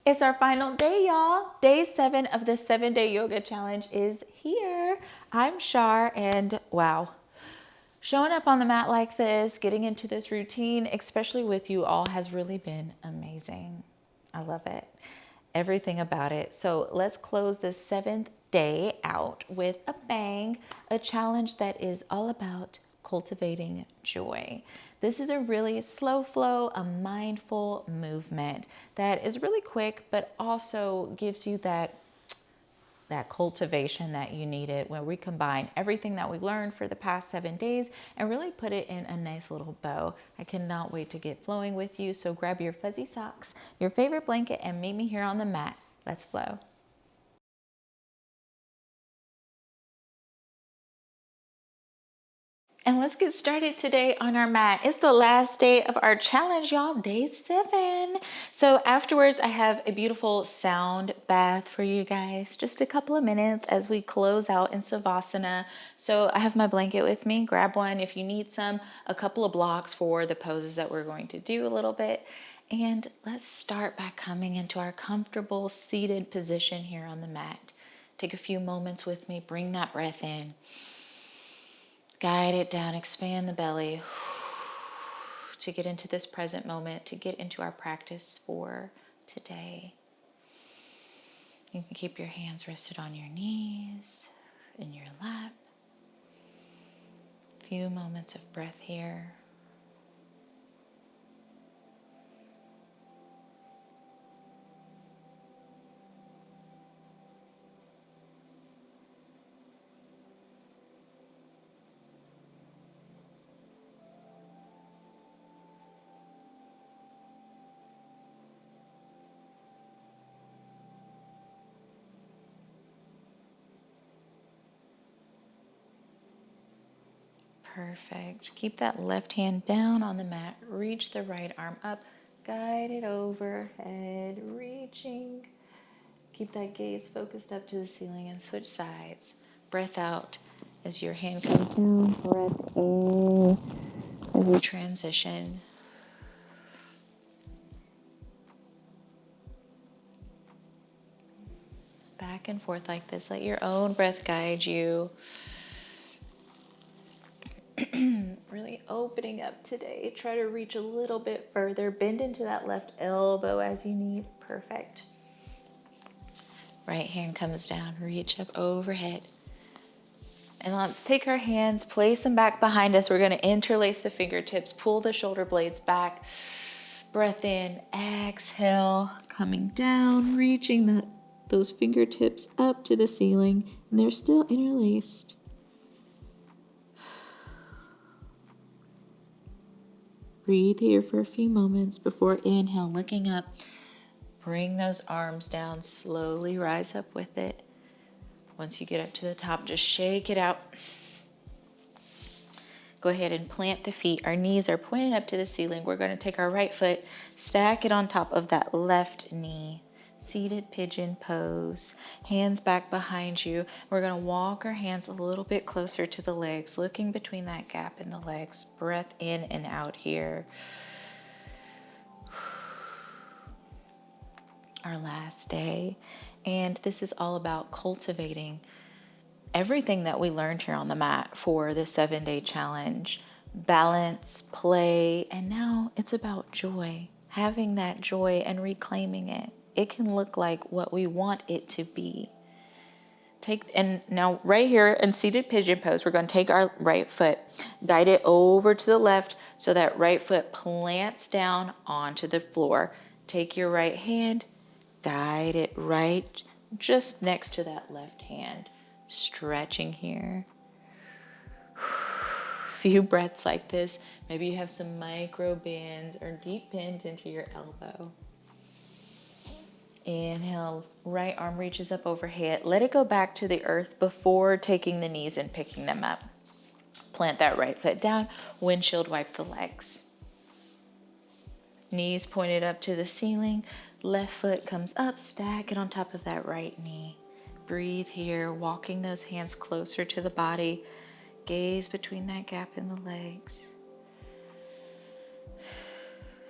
It's our final day, y'all. Day 7 of the 7-day yoga challenge is here. I'm Shar, and wow, showing up on the mat like this, getting into this routine, especially with you all, has really been amazing. I love it. Everything about it. So let's close this 7th day out with a bang, a challenge that is all about cultivating joy. This is a really slow flow, a mindful movement that is really quick, but also gives you that cultivation that you needed, where we combine everything that we learned for the past 7 days and really put it in a nice little bow. I cannot wait to get flowing with you. So grab your fuzzy socks, your favorite blanket, and meet me here on the mat. Let's flow. And let's get started today on our mat. It's the last day of our challenge, y'all, day 7. So afterwards, I have a beautiful sound bath for you guys. Just a couple of minutes as we close out in Savasana. So I have my blanket with me. Grab one if you need some, a couple of blocks for the poses that we're going to do a little bit. And let's start by coming into our comfortable seated position here on the mat. Take a few moments with me. Bring that breath in. Guide it down, expand the belly to get into this present moment, to get into our practice for today. You can keep your hands rested on your knees, in your lap. A few moments of breath here. Perfect. Keep that left hand down on the mat. Reach the right arm up. Guide it overhead, reaching. Keep that gaze focused up to the ceiling and switch sides. Breath out as your hand comes down. Breath in as we transition. Back and forth like this. Let your own breath guide you. Really opening up today. Try to reach a little bit further. Bend into that left elbow as you need. Perfect. Right hand comes down. Reach up overhead. And let's take our hands, place them back behind us. We're going to interlace the fingertips, pull the shoulder blades back. Breath in, exhale, coming down, reaching those fingertips up to the ceiling, and they're still interlaced. Breathe here for a few moments before inhale, looking up. Bring those arms down, slowly rise up with it. Once you get up to the top, just shake it out. Go ahead and plant the feet. Our knees are pointed up to the ceiling. We're going to take our right foot, stack it on top of that left knee. Seated pigeon pose. Hands back behind you. We're going to walk our hands a little bit closer to the legs, looking between that gap in the legs. Breath in and out here. Our last day. And this is all about cultivating everything that we learned here on the mat for the 7-day challenge. Balance, play, and now it's about joy. Having that joy and reclaiming it. It can look like what we want it to be. And now right here in seated pigeon pose, we're going to take our right foot, guide it over to the left so that right foot plants down onto the floor. Take your right hand, guide it right just next to that left hand. Stretching here. Few breaths like this. Maybe you have some micro bends or deep bends into your elbow. Inhale, right arm reaches up overhead. Let it go back to the earth before taking the knees and picking them up. Plant that right foot down. Windshield wipe the legs. Knees pointed up to the ceiling. Left foot comes up. Stack it on top of that right knee. Breathe here, walking those hands closer to the body. Gaze between that gap in the legs.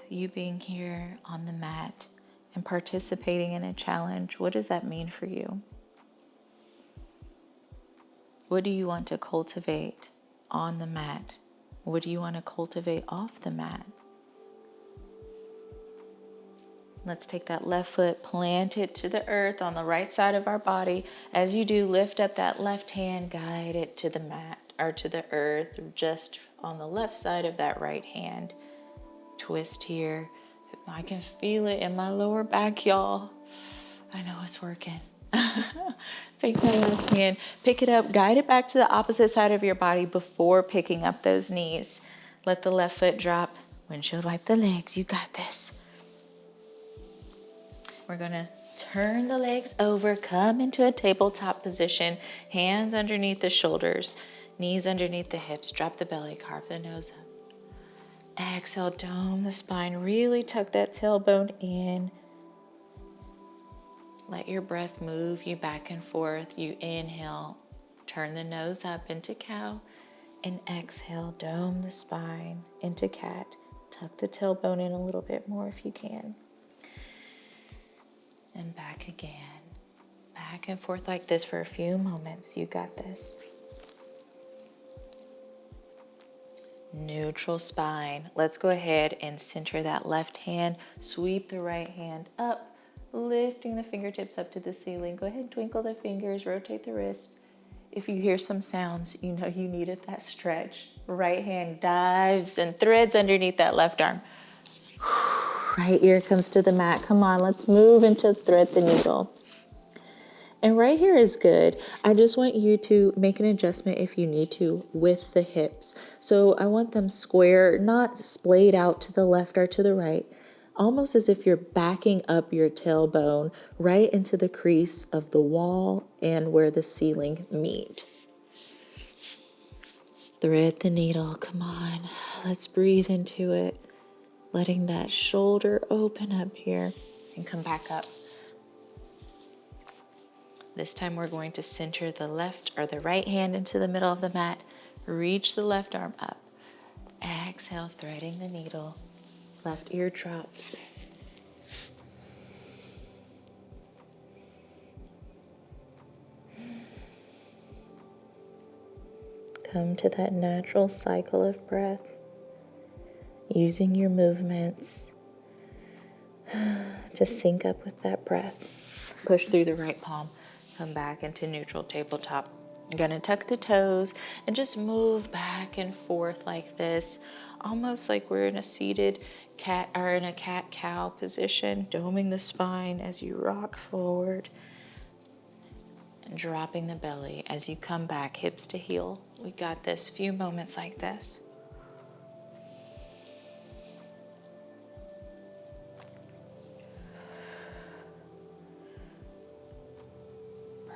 You being here on the mat and participating in a challenge, what does that mean for you? What do you want to cultivate on the mat? What do you want to cultivate off the mat? Let's take that left foot, plant it to the earth on the right side of our body. As you do, lift up that left hand, guide it to the mat or to the earth, just on the left side of that right hand. Twist here. I can feel it in my lower back, y'all. I know it's working. Take that left hand, pick it up, guide it back to the opposite side of your body before picking up those knees. Let the left foot drop. Windshield wipe the legs. You got this. We're going to turn the legs over, come into a tabletop position, hands underneath the shoulders, knees underneath the hips, drop the belly, carve the nose up. Exhale, dome the spine, really tuck that tailbone in. Let your breath move you back and forth. You inhale, turn the nose up into cow, and exhale, dome the spine into cat. Tuck the tailbone in a little bit more if you can. And back again. Back and forth like this for a few moments. You got this. Neutral spine. Let's go ahead and center that left hand. Sweep the right hand up, lifting the fingertips up to the ceiling. Go ahead and twinkle the fingers, rotate the wrist. If you hear some sounds, you know you needed that stretch. Right hand dives and threads underneath that left arm. Right ear comes to the mat. Come on, let's move into thread the needle. And right here is good. I just want you to make an adjustment if you need to with the hips. So I want them square, not splayed out to the left or to the right, almost as if you're backing up your tailbone right into the crease of the wall and where the ceiling meet. Thread the needle. Come on, let's breathe into it. Letting that shoulder open up here and come back up. This time we're going to center the left or the right hand into the middle of the mat. Reach the left arm up. Exhale, threading the needle. Left ear drops. Come to that natural cycle of breath. Using your movements to sync up with that breath. Push through the right palm. Come back into neutral tabletop. You're going to tuck the toes and just move back and forth like this, almost like we're in a seated cat or in a cat-cow position, doming the spine as you rock forward and dropping the belly as you come back, hips to heel. We got this. Few moments like this.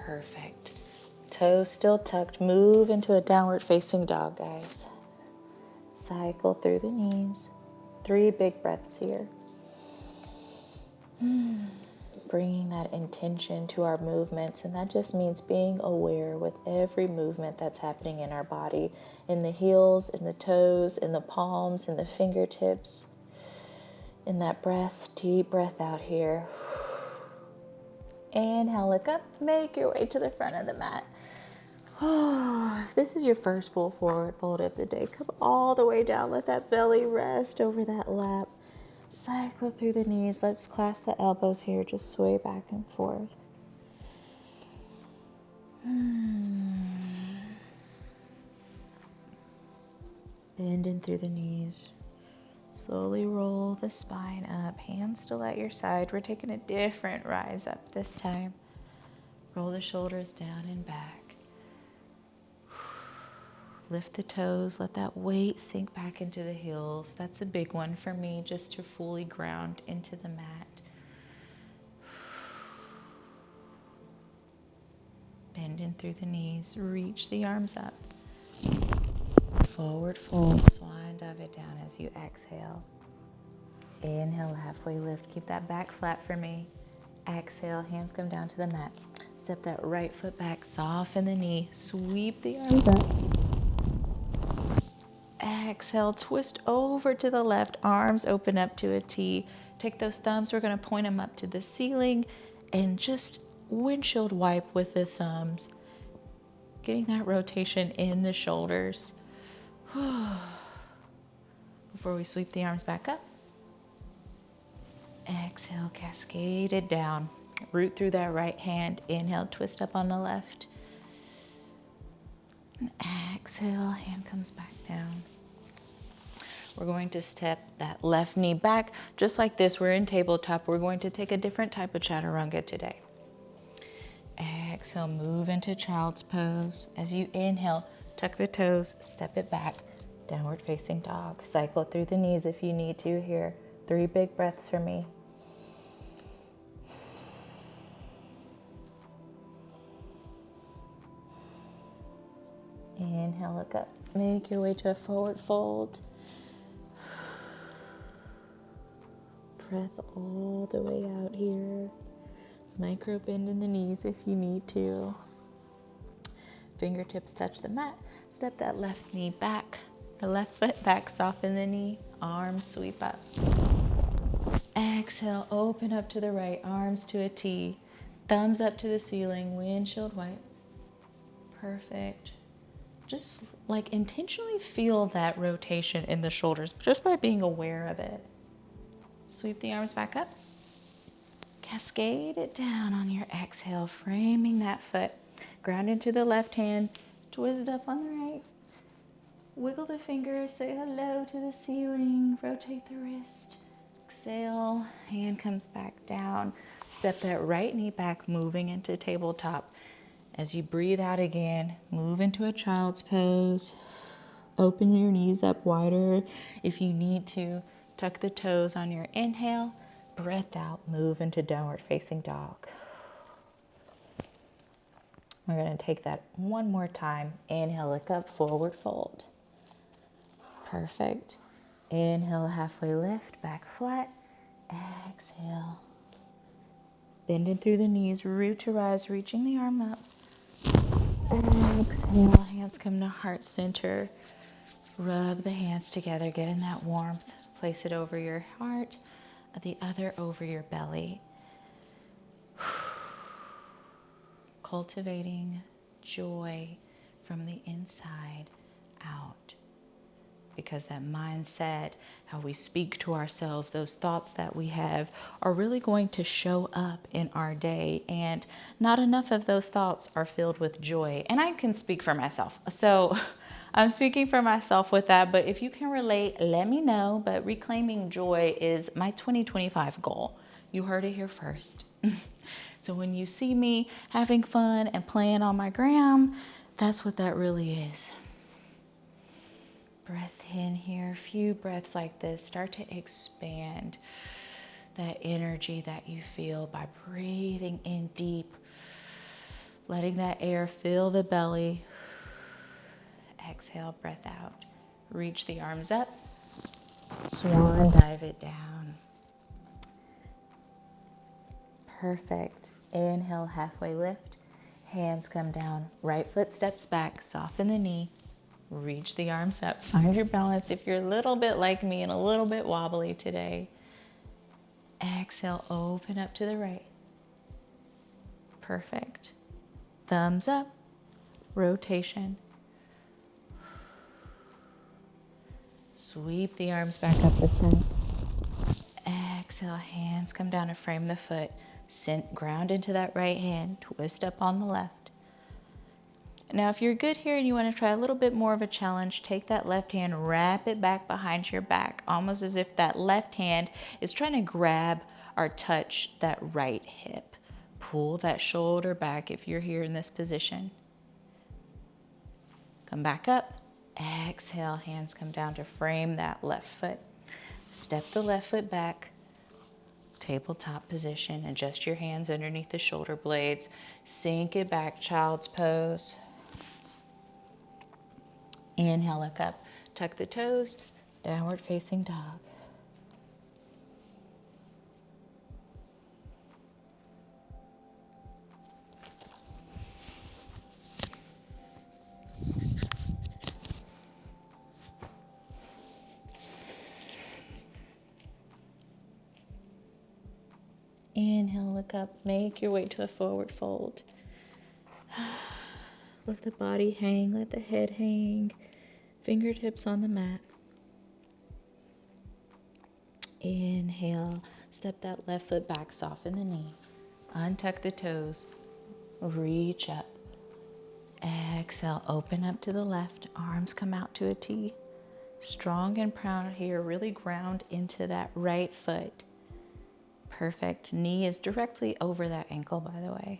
Perfect. Toes still tucked. Move into a downward facing dog, guys. Cycle through the knees. 3 big breaths here. Bringing that intention to our movements, and that just means being aware with every movement that's happening in our body, in the heels, in the toes, in the palms, in the fingertips. In that breath, deep breath out here. Inhale, look up, make your way to the front of the mat. If this is your first full forward fold of the day, come all the way down. Let that belly rest over that lap. Cycle through the knees. Let's clasp the elbows here. Just sway back and forth. Bending through the knees. Slowly roll the spine up, hands still at your side. We're taking a different rise up this time. Roll the shoulders down and back. Lift the toes, let that weight sink back into the heels. That's a big one for me, just to fully ground into the mat. Bending through the knees, reach the arms up. Forward fold, swan dive it down as you exhale. Inhale, halfway lift. Keep that back flat for me. Exhale, hands come down to the mat. Step that right foot back, soften the knee, sweep the arms up. Exhale, twist over to the left, arms open up to a T. Take those thumbs, we're gonna point them up to the ceiling and just windshield wipe with the thumbs, getting that rotation in the shoulders. Before we sweep the arms back up. Exhale, cascade it down. Root through that right hand. Inhale, twist up on the left. And exhale, hand comes back down. We're going to step that left knee back. Just like this, we're in tabletop. We're going to take a different type of chaturanga today. Exhale, move into child's pose. As you inhale, tuck the toes, step it back. Downward facing dog. Cycle through the knees if you need to here. 3 big breaths for me. Inhale, look up. Make your way to a forward fold. Breath all the way out here. Micro bend in the knees if you need to. Fingertips touch the mat. Step that left knee back, or left foot back, soften the knee. Arms sweep up. Exhale, open up to the right, arms to a T. Thumbs up to the ceiling, windshield wipe. Perfect. Just like intentionally feel that rotation in the shoulders just by being aware of it. Sweep the arms back up. Cascade it down on your exhale, framing that foot. Ground into the left hand, twist up on the right. Wiggle the fingers, say hello to the ceiling, rotate the wrist. Exhale, hand comes back down. Step that right knee back, moving into tabletop. As you breathe out again, move into a child's pose. Open your knees up wider if you need to. Tuck the toes on your inhale. Breath out, move into downward facing dog. We're going to take that one more time. Inhale, look up, forward fold. Perfect. Inhale, halfway lift, back flat. Exhale. Bending through the knees, root to rise, reaching the arm up. Exhale, hands come to heart center. Rub the hands together, get in that warmth. Place it over your heart, the other over your belly. Cultivating joy from the inside out. Because that mindset, how we speak to ourselves, those thoughts that we have are really going to show up in our day. And not enough of those thoughts are filled with joy. And I can speak for myself. So I'm speaking for myself with that. But if you can relate, let me know. But reclaiming joy is my 2025 goal. You heard it here first. So when you see me having fun and playing on my gram, that's what that really is. Breath in here, a few breaths like this. Start to expand that energy that you feel by breathing in deep, letting that air fill the belly. Exhale, breath out. Reach the arms up. Swan dive it down. Perfect. Inhale, halfway lift. Hands come down. Right foot steps back. Soften the knee. Reach the arms up. Find your balance. If you're a little bit like me and a little bit wobbly today, exhale, open up to the right. Perfect. Thumbs up. Rotation. Sweep the arms back up the front. Exhale, hands come down to frame the foot. Ground into that right hand. Twist up on the left. Now, if you're good here and you want to try a little bit more of a challenge, take that left hand, wrap it back behind your back, almost as if that left hand is trying to grab or touch that right hip. Pull that shoulder back if you're here in this position. Come back up. Exhale, hands come down to frame that left foot. Step the left foot back. Tabletop position. Adjust your hands underneath the shoulder blades. Sink it back, child's pose. Inhale, look up. Tuck the toes. Downward facing dog. Inhale, look up, make your way to a forward fold. Let the body hang, let the head hang, fingertips on the mat. Inhale, step that left foot back, soften the knee, untuck the toes, reach up. Exhale, open up to the left, arms come out to a T. Strong and proud here, really ground into that right foot. Perfect. Knee is directly over that ankle, by the way.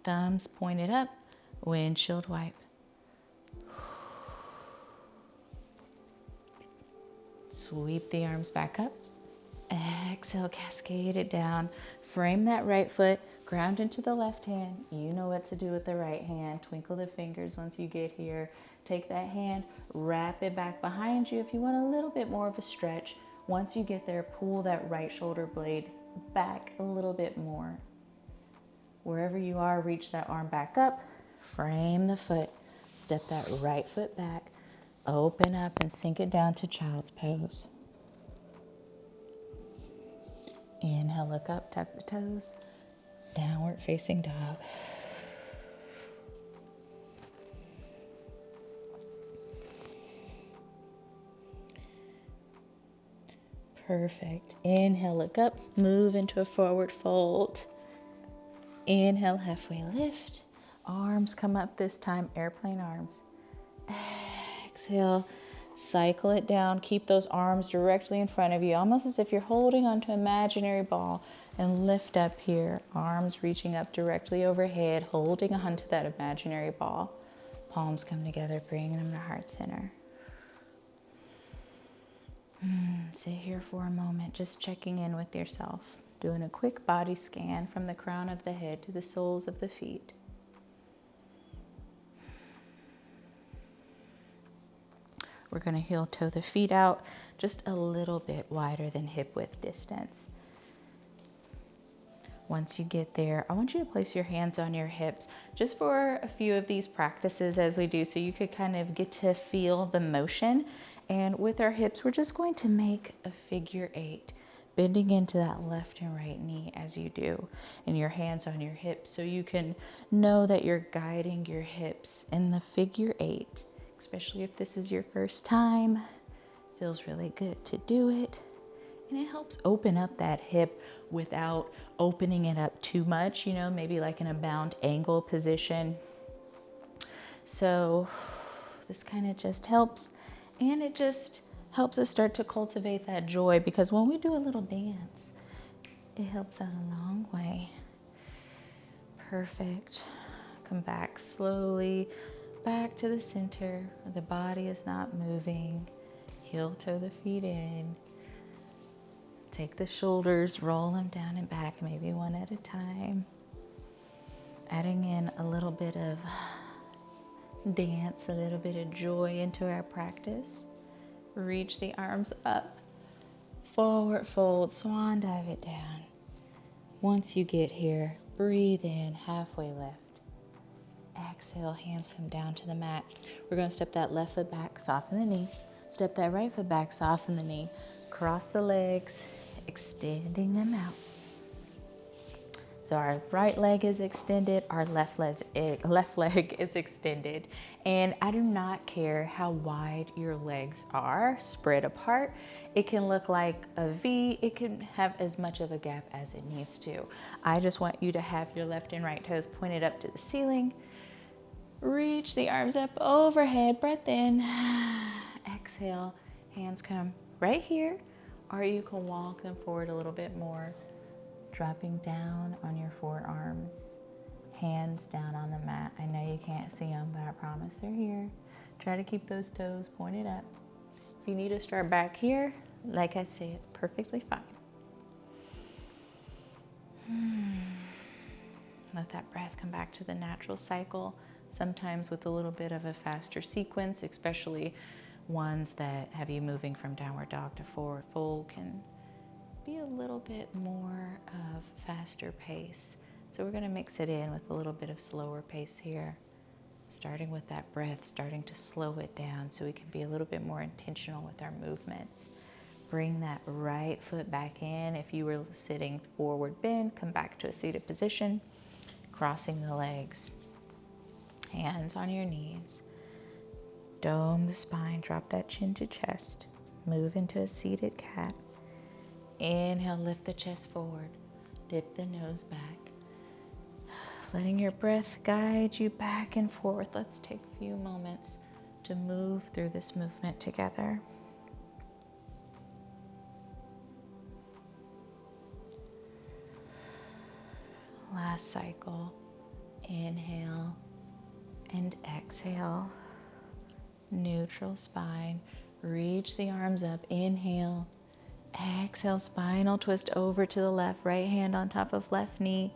Thumbs pointed up, windshield wipe. Sweep the arms back up. Exhale, cascade it down. Frame that right foot, ground into the left hand. You know what to do with the right hand. Twinkle the fingers once you get here. Take that hand, wrap it back behind you if you want a little bit more of a stretch. Once you get there, pull that right shoulder blade back a little bit more. Wherever you are, reach that arm back up, frame the foot, step that right foot back, open up and sink it down to child's pose. Inhale, look up, tuck the toes, downward facing dog. Perfect. Inhale, look up, move into a forward fold. Inhale, halfway lift. Arms come up this time, airplane arms. Exhale, cycle it down. Keep those arms directly in front of you, almost as if you're holding onto an imaginary ball, and lift up here. Arms reaching up directly overhead, holding onto that imaginary ball. Palms come together, bringing them to heart center. Sit here for a moment, just checking in with yourself. Doing a quick body scan from the crown of the head to the soles of the feet. We're going to heel toe the feet out just a little bit wider than hip width distance. Once you get there, I want you to place your hands on your hips just for a few of these practices as we do, so you could kind of get to feel the motion. And with our hips, we're just going to make a figure 8, bending into that left and right knee as you do, and your hands on your hips, so you can know that you're guiding your hips in the figure 8, especially if this is your first time. Feels really good to do it. And it helps open up that hip without opening it up too much, maybe like in a bound angle position. So this kind of just helps, and it just helps us start to cultivate that joy, because when we do a little dance, it helps out a long way. Perfect. Come back slowly, back to the center. The body is not moving. Heel toe the feet in. Take the shoulders, roll them down and back, maybe one at a time. Adding in a little bit of dance, a little bit of joy into our practice. Reach the arms up, forward fold, swan dive it down. Once you get here, breathe in, halfway lift. Exhale, hands come down to the mat. We're going to step that left foot back, soften the knee. Step that right foot back, soften the knee. Cross the legs, extending them out. So our right leg is extended, our left leg is extended. And I do not care how wide your legs are spread apart. It can look like a V, it can have as much of a gap as it needs to. I just want you to have your left and right toes pointed up to the ceiling. Reach the arms up overhead, breath in. Exhale, hands come right here, or you can walk them forward a little bit more. Dropping down on your forearms, hands down on the mat. I know you can't see them, but I promise they're here. Try to keep those toes pointed up. If you need to start back here, like I said, perfectly fine. Let that breath come back to the natural cycle, sometimes with a little bit of a faster sequence, especially ones that have you moving from downward dog to forward fold can be a little bit more of faster pace. So we're going to mix it in with a little bit of slower pace here, starting with that breath, starting to slow it down so we can be a little bit more intentional with our movements. Bring that right foot back in. If you were sitting forward bend, come back to a seated position, crossing the legs. Hands on your knees. Dome the spine, drop that chin to chest. Move into a seated cat. Inhale, lift the chest forward. Dip the nose back. Letting your breath guide you back and forth. Let's take a few moments to move through this movement together. Last cycle. Inhale and exhale. Neutral spine. Reach the arms up. Inhale. Exhale, spinal twist over to the left. Right hand on top of left knee.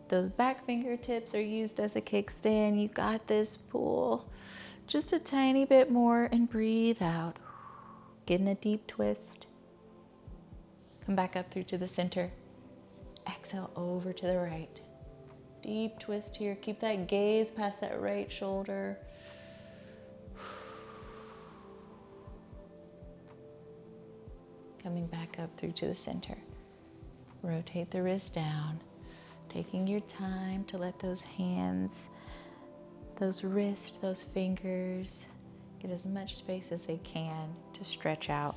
Those back fingertips are used as a kickstand. You got this. Pull just a tiny bit more and breathe out. Get in a deep twist. Come back up through to the center. Exhale over to the right. Deep twist here. Keep that gaze past that right shoulder. Coming back up through to the center. Rotate the wrist down. Taking your time to let those hands, those wrists, those fingers get as much space as they can to stretch out.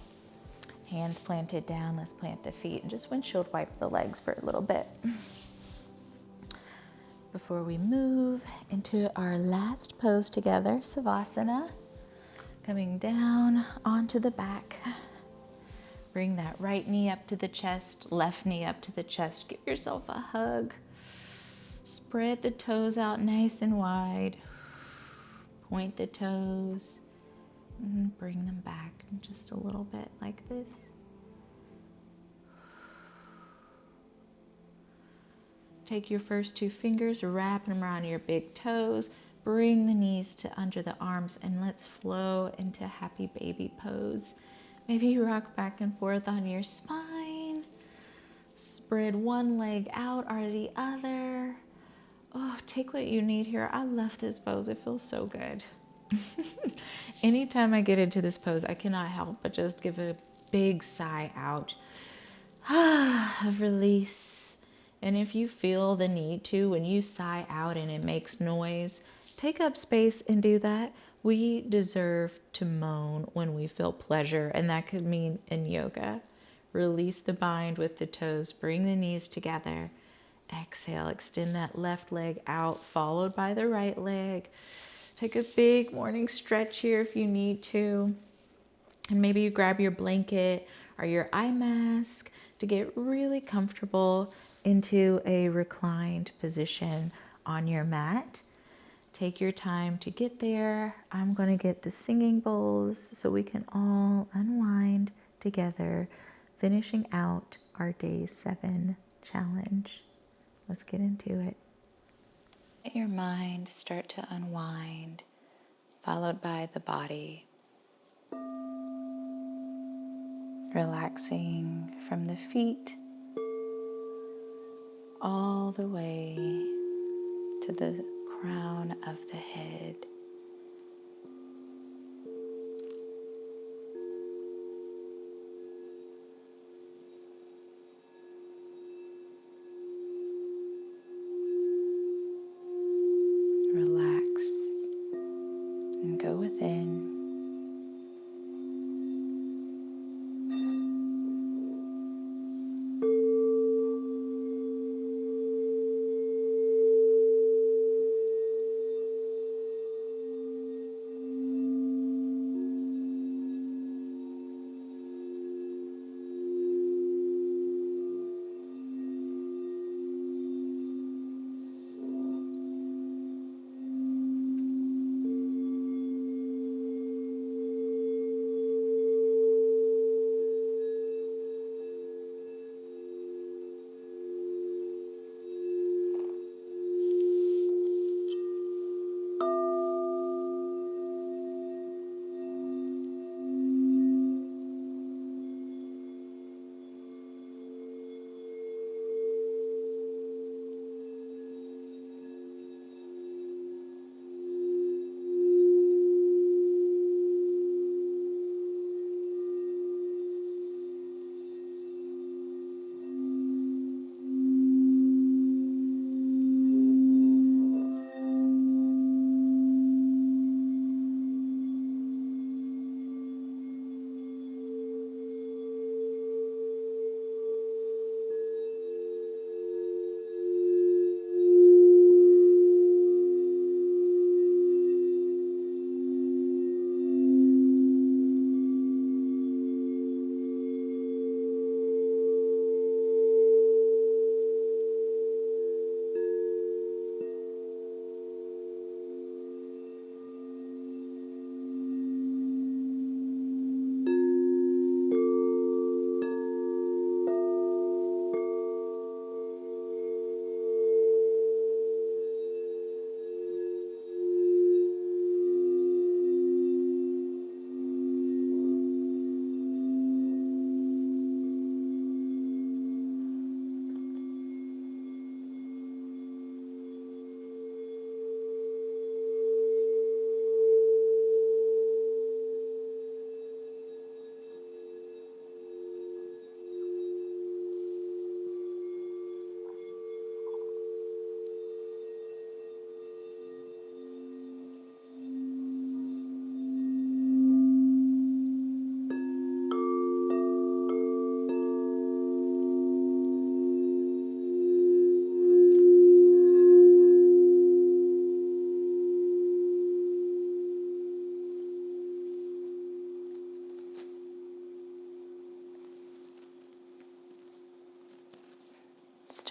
Hands planted down. Let's plant the feet and just windshield wipe the legs for a little bit. Before we move into our last pose together, Savasana, coming down onto the back. Bring that right knee up to the chest, left knee up to the chest. Give yourself a hug. Spread the toes out nice and wide. Point the toes and bring them back just a little bit like this. Take your first two fingers, wrap them around your big toes. Bring the knees to under the arms and let's flow into happy baby pose. Maybe rock back and forth on your spine. Spread one leg out or the other. Oh, take what you need here. I love this pose. It feels so good. Anytime I get into this pose, I cannot help but just give a big sigh out of release. And if you feel the need to, when you sigh out and it makes noise, take up space and do that. We deserve to moan when we feel pleasure, and that could mean in yoga. Release the bind with the toes, bring the knees together. Exhale, extend that left leg out, followed by the right leg. Take a big morning stretch here if you need to. And maybe you grab your blanket or your eye mask to get really comfortable into a reclined position on your mat. Take your time to get there. I'm going to get the singing bowls so we can all unwind together, finishing out our day 7 challenge. Let's get into it. Let your mind start to unwind, followed by the body. Relaxing from the feet all the way to the crown of the head. Relax and go within.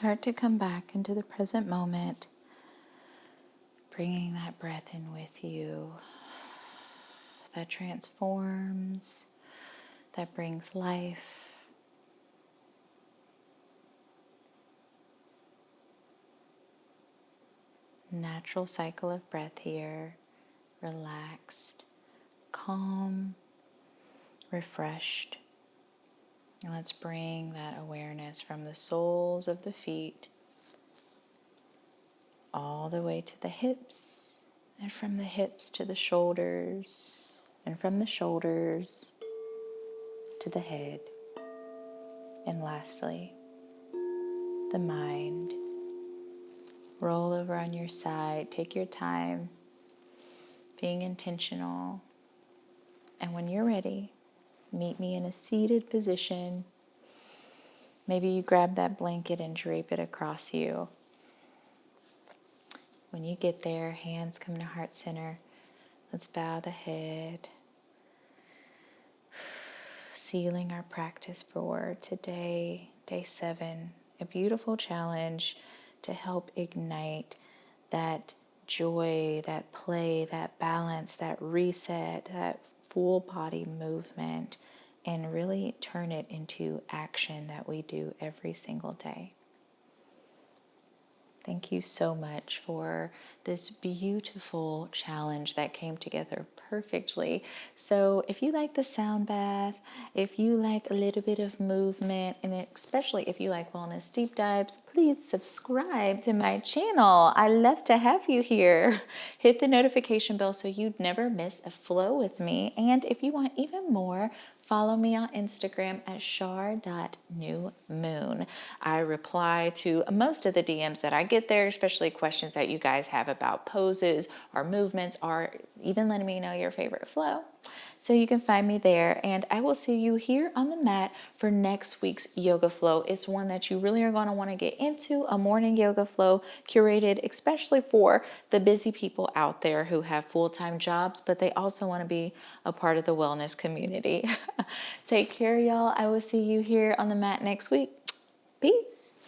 start to come back into the present moment, bringing that breath in with you that transforms, that brings life. Natural cycle of breath here, relaxed, calm, refreshed. And let's bring that awareness from the soles of the feet all the way to the hips, and from the hips to the shoulders, and from the shoulders to the head. And lastly, the mind. Roll over on your side, take your time, being intentional. And when you're ready, meet me in a seated position. Maybe you grab that blanket and drape it across you. When you get there, hands come to heart center. Let's bow the head. Sealing our practice for today, day 7. A beautiful challenge to help ignite that joy, that play, that balance, that reset, that full body movement, and really turn it into action that we do every single day. Thank you so much for this beautiful challenge that came together perfectly. So if you like the sound bath, if you like a little bit of movement, and especially if you like wellness deep dives, please subscribe to my channel. I love to have you here. Hit the notification bell so you'd never miss a flow with me. And if you want even more, follow me on Instagram at shar.newmoon. I reply to most of the DMs that I get there, especially questions that you guys have about poses or movements, or even letting me know your favorite flow. So you can find me there, and I will see you here on the mat for next week's yoga flow. It's one that you really are going to want to get into, a morning yoga flow curated especially for the busy people out there who have full-time jobs, but they also want to be a part of the wellness community. Take care, y'all. I will see you here on the mat next week. Peace.